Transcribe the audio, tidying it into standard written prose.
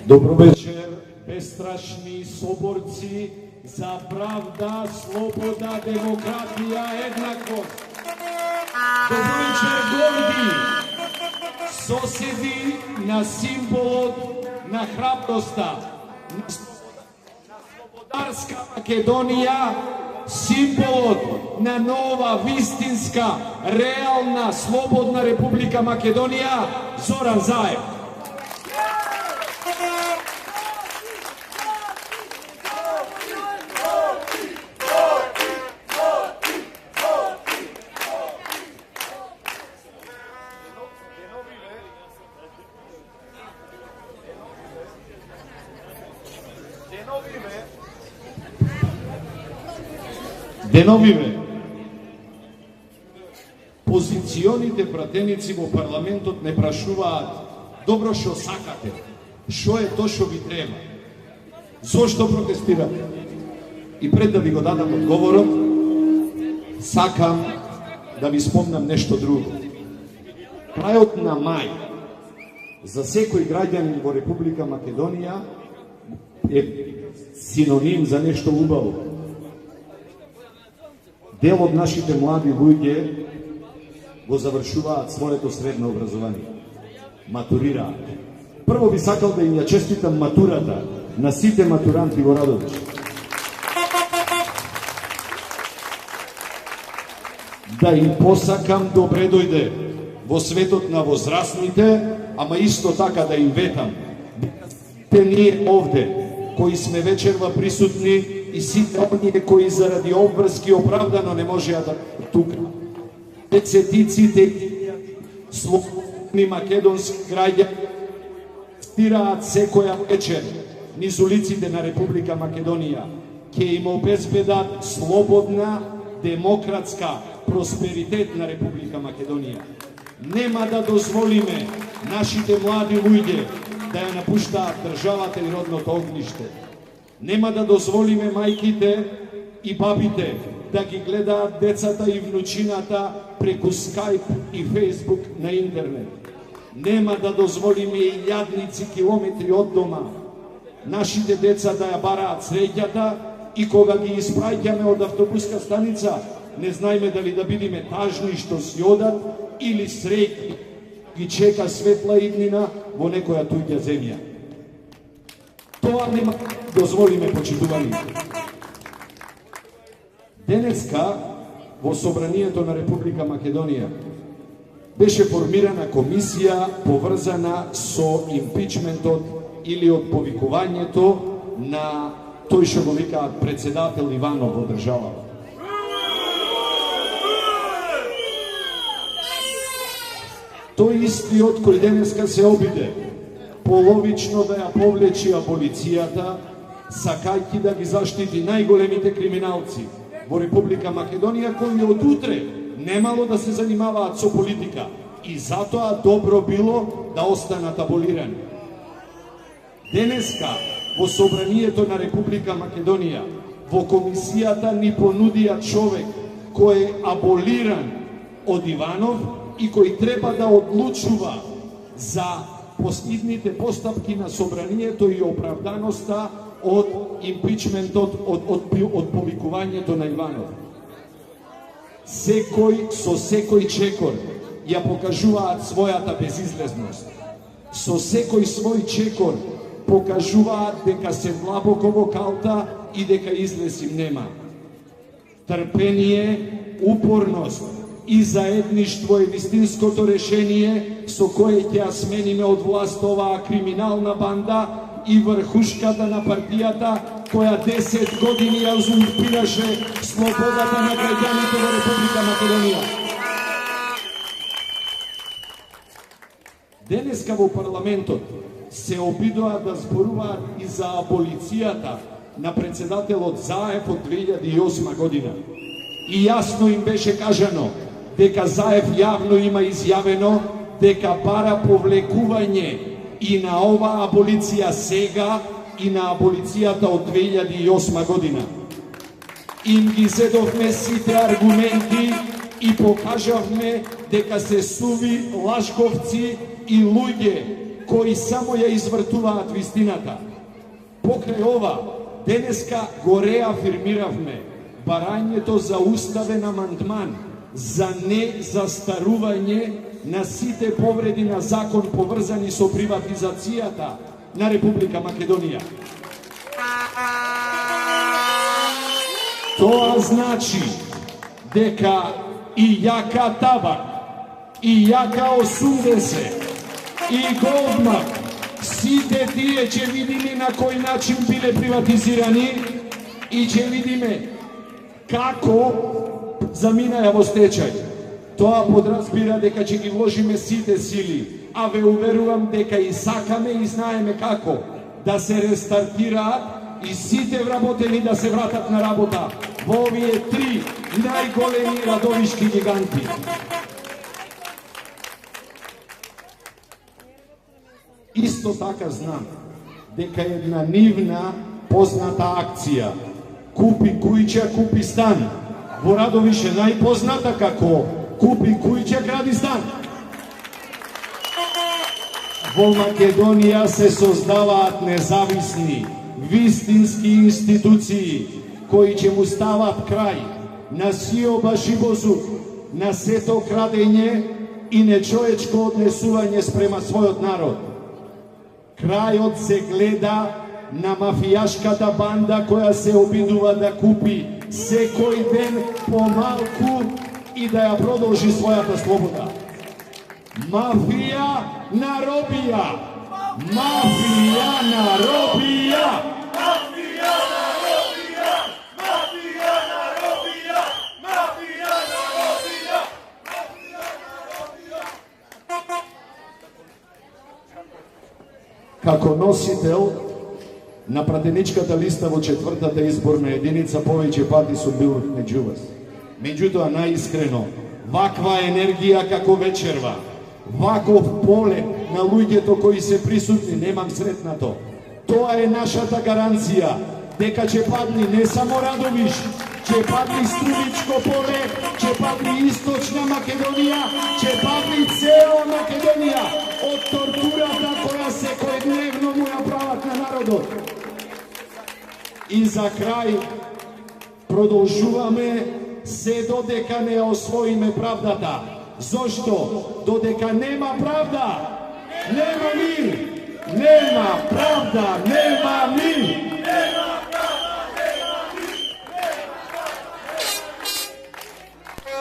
Добро вечер, безстрашни соборци за правда, слобода, демократија, еднаквост. Добро вечер, горди соседи на символот на храброста, на слободарска Македонија, символот на нова, вистинска, реална, слободна Република Македонија, Зоран Заев. Деновиве, позиционите пратеници во парламентот не прашуваат добро што сакате, што е тоа што ви треба, зошто протестирате. И пред да ви го дадам одговорот, сакам да ви спомнам нешто друго. Крајот на мај за секој граѓанин во Република Македонија е синоним за нешто убаво. Дел од нашите млади луѓе го завршуваат своето средно образование. Матурираат. Прво би сакал да им ја честитам матурата на сите матуранти во Радовиш. Да им посакам добре дојде во светот на возрастните, ама исто така да им ветам. Те ние овде, кои сме вечерва присутни, и сите оние кои заради обврски оправдано не можеа да тука. Десетиците слободни македонски граѓани стираат секоја вечер низ улиците на Република Македонија, ќе им обезбедат слободна, демократска, просперитетна Република Македонија. Нема да дозволиме нашите млади луѓе да ја напуштаат државата и родното огниште. Нема да дозволиме мајките и бабите да ги гледаат децата и внучината преку Skype и Facebook на интернет. Нема да дозволиме илјадници километри од дома нашите деца да ја бараат среќата и кога ги испраќаме од автобуска станица, не знаеме дали да бидиме тажни што си одат или среќни ги чека светла иднина во некоја туѓа земја. Тоа нема да дозволиме, почитувани. Денеска во Собранието на Република Македонија беше формирана комисија поврзана со импичментот или отповикувањето на тој што го викаат председател Иванов во државата. Тој истиот кој денеска се обиде половично да ја повлечи аболицијата, сакајќи да ги заштити најголемите криминалци во Република Македонија, кои од утре немало да се занимаваат со политика и затоа добро било да останат аболирани. Денеска во Собранието на Република Македонија во комисијата ни понудија човек кој е аболиран од Иванов и кој треба да одлучува за постидните постапки на Собранието и оправданоста од импичментот, од повикувањето на Иванов. Секој со секој чекор ја покажуваат својата безизлезност. Со секој свој чекор покажуваат дека се длабоко во калта и дека излез им нема. Трпение, упорност и заедништво е вистинското решение со кое ќе ја смениме од власт оваа криминална банда и врхушката на партијата која 10 години ја узурпираше слободата на граѓаните во Република Македонија. Денеска во парламентот се обидоа да зборуваат и за аболицијата на председателот Заев од 2008 година. И јасно им беше кажано дека Заев јавно има изјавено дека бара повлекување и на ова аболиција сега и на аболицијата од 2008 година. Им ги зедовме сите аргументи и покажавме дека се суви лажговци и луѓе кои само ја извртуваат вистината. Покрај ова, денеска го реафирмиравме барањето за уставен амандман за незастарување на сите повреди на закон поврзани со приватизацијата на Република Македонија. Тоа значи дека и јака табак, и јака 80, и Голдмак, сите тие ќе видиме на кој начин биле приватизирани и ќе видиме како заминаја во стечај. Тоа подразбира дека ќе ги вложиме сите сили, а ве уверувам дека и сакаме и знаеме како да се рестартираат и сите вработени да се вратат на работа во овие три најголеми радовишки гиганти. Исто така знам дека една нивна позната акција Купи кујче, купи стан во Радовише најпозната како Купи кујче, гради стан. Во Македонија се создаваат независни, вистински институции кои ќе му стават крај на сиоба шибозук, на сето крадење и нечовечко однесување спрема својот народ. Крајот се гледа на мафијашката банда која се обидува да купи секој ден помалку и да ја продолжи својата слобода. Мафија на робија! Мафија на робија! Мафија на робија! Мафија на робија! Мафија на робија! Како носител на пратеничката листа во четвртата изборна единица повеќе пати сум бил меѓу вас. Меѓутоа, наискрено, ваква енергија како вечерва, ваков полет на луѓето кои се присутни, немам сретнато. Тоа е нашата гаранција дека ќе падни не само Радовиш, ќе падни Струмичко поле, ќе падни Источна Македонија, ќе падни цела Македонија од тортурата која секојдневно му ја прават на народот. И за крај, продолжуваме се додека не освоиме правдата. Зошто? Додека нема правда, нема мир. Нема правда, нема мир.